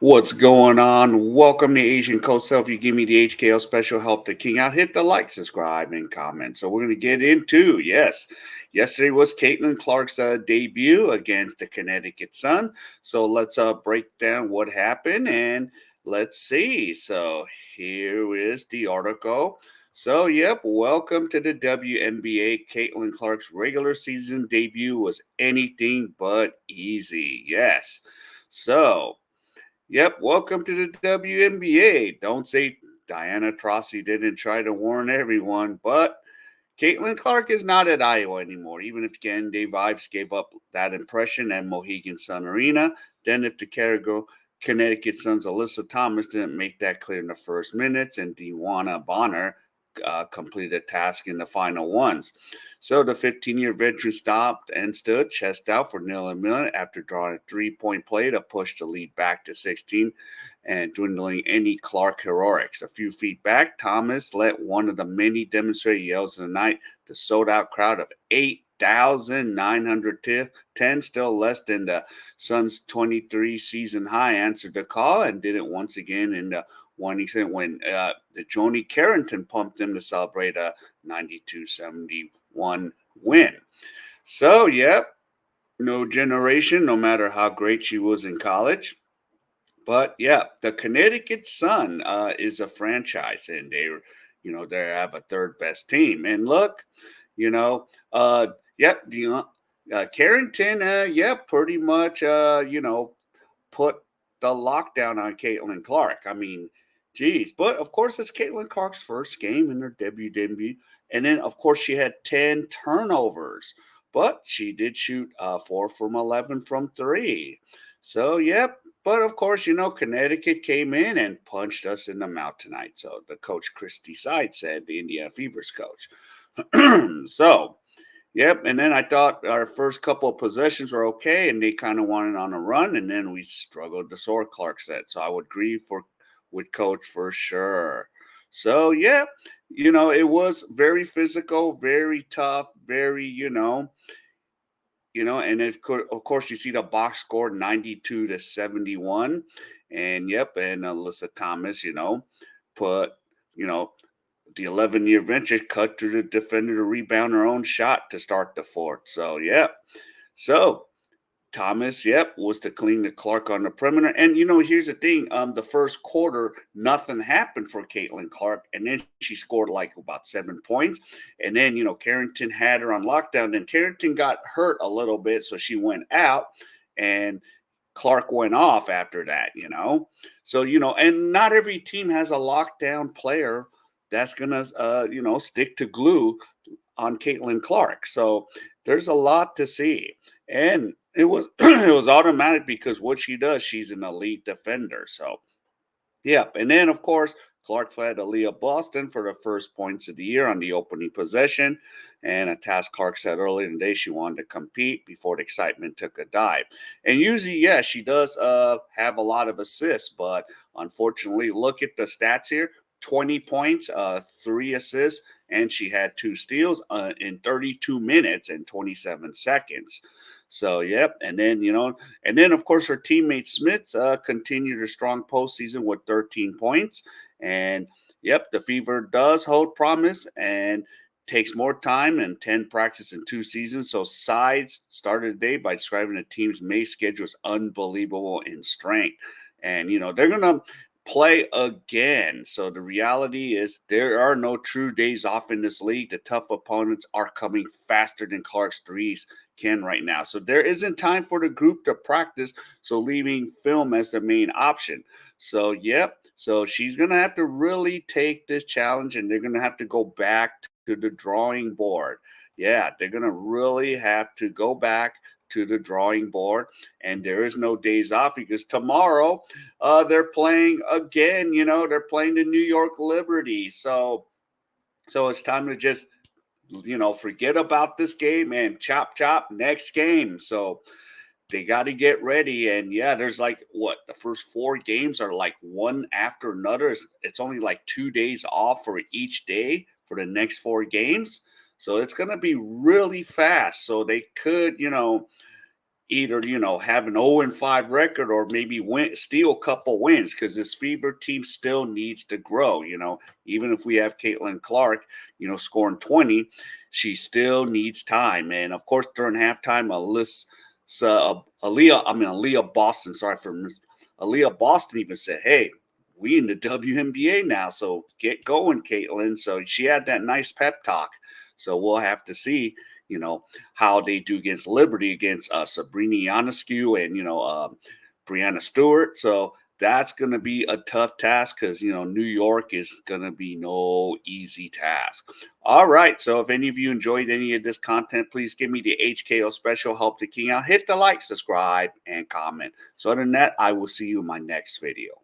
What's going on? Welcome to Asian Cosell. If you give me the HKL special, help the king out. Hit the like, subscribe, and comment. So we're going to get into, yes, yesterday was Caitlin Clark's debut against the Connecticut Sun. So let's break down what happened and let's see. So here is the article. So, yep, welcome to the WNBA. Caitlin Clark's regular season debut was anything but easy. Yes. So, yep, welcome to the WNBA. Don't say Diana Taurasi didn't try to warn everyone, but Caitlin Clark is not at Iowa anymore. Even if again Dave Ives gave up that impression at Mohegan Sun Arena, then if the Connecticut Sun's Alyssa Thomas didn't make that clear in the first minutes, and Dewana Bonner completed a task in the final ones. So the 15-year veteran stopped and stood chest out for nil and minute after drawing a three-point play to push the lead back to 16 and dwindling any Clark heroics. A few feet back, Thomas led one of the many demonstrated yells of the night. The sold-out crowd of 8,910, still less than the Suns' 23 season high, answered the call and did it once again in the one he said when the Joni Carrington pumped him to celebrate a 92-71 win. So, yep, no generation, no matter how great she was in college. But yeah, the Connecticut Sun is a franchise, and they have a third best team. And look, you know, yep, Carrington, yeah, pretty much, put the lockdown on Caitlin Clark. I mean, geez, but of course, it's Caitlin Clark's first game in her debut, and then of course she had 10 turnovers, but she did shoot 4 from 11 from three. So yep. But of course, Connecticut came in and punched us in the mouth tonight. So the coach Christy Side said, the Indiana Fever's coach. So yep, and then I thought our first couple of possessions were okay, and they kind of wanted on a run, and then we struggled to score. Clark said, so I would agree with Coach for sure. So yeah, it was very physical, very tough, very and of course you see the box score 92-71, and yep, and Alyssa Thomas, put you know the 11-year venture cut to the defender to rebound her own shot to start the fourth. So, yeah. So, Thomas, yep, was to clean the Clark on the perimeter. And, here's the thing. The first quarter, nothing happened for Caitlin Clark. And then she scored like about 7 points. And then, Carrington had her on lockdown. Then Carrington got hurt a little bit. So she went out. And Clark went off after that. So, and not every team has a lockdown player that's going to, stick to glue on Caitlin Clark. So there's a lot to see. And it was it was automatic because what she does, she's an elite defender. So yep. And then, of course, Clark fled Aaliyah Boston for the first points of the year on the opening possession. And a task Clark said earlier in the day she wanted to compete before the excitement took a dive. And usually, yeah, she does have a lot of assists, but unfortunately, look at the stats here: 20 points, 3 assists, and she had 2 steals in 32 minutes and 27 seconds. So, yep. And then, of course, her teammate Smith continued her strong postseason with 13 points. And, yep, the Fever does hold promise and takes more time and 10 practice in 2 seasons. So, Sides started the day by describing the team's May schedule as unbelievable in strength. And, they're going to play again. So, the reality is there are no true days off in this league. The tough opponents are coming faster than Clark's threes can right now. So there isn't time for the group to practice. So leaving film as the main option. So, yep. So she's going to have to really take this challenge, and they're going to have to go back to the drawing board. Yeah, they're going to really have to go back to the drawing board, and there is no days off because tomorrow they're playing again. They're playing the New York Liberty. So it's time to just forget about this game and chop chop next game. So they got to get ready. And yeah, there's like what the first 4 games are like one after another. It's only like 2 days off for each day for the next 4 games. So it's going to be really fast. So they could, either, have an 0-5 record or maybe steal a couple wins because this Fever team still needs to grow. Even if we have Caitlin Clark, scoring 20, she still needs time. And of course, during halftime, Aaliyah Boston, sorry for Aaliyah Boston even said, "Hey, we in the WNBA now, so get going, Caitlin." So she had that nice pep talk. So we'll have to see, how they do against Liberty, against Sabrina Ionescu and Brianna Stewart. So that's going to be a tough task because New York is going to be no easy task. All right. So if any of you enjoyed any of this content, please give me the HKO special help the king out. Hit the like, subscribe, and comment. So other than that, I will see you in my next video.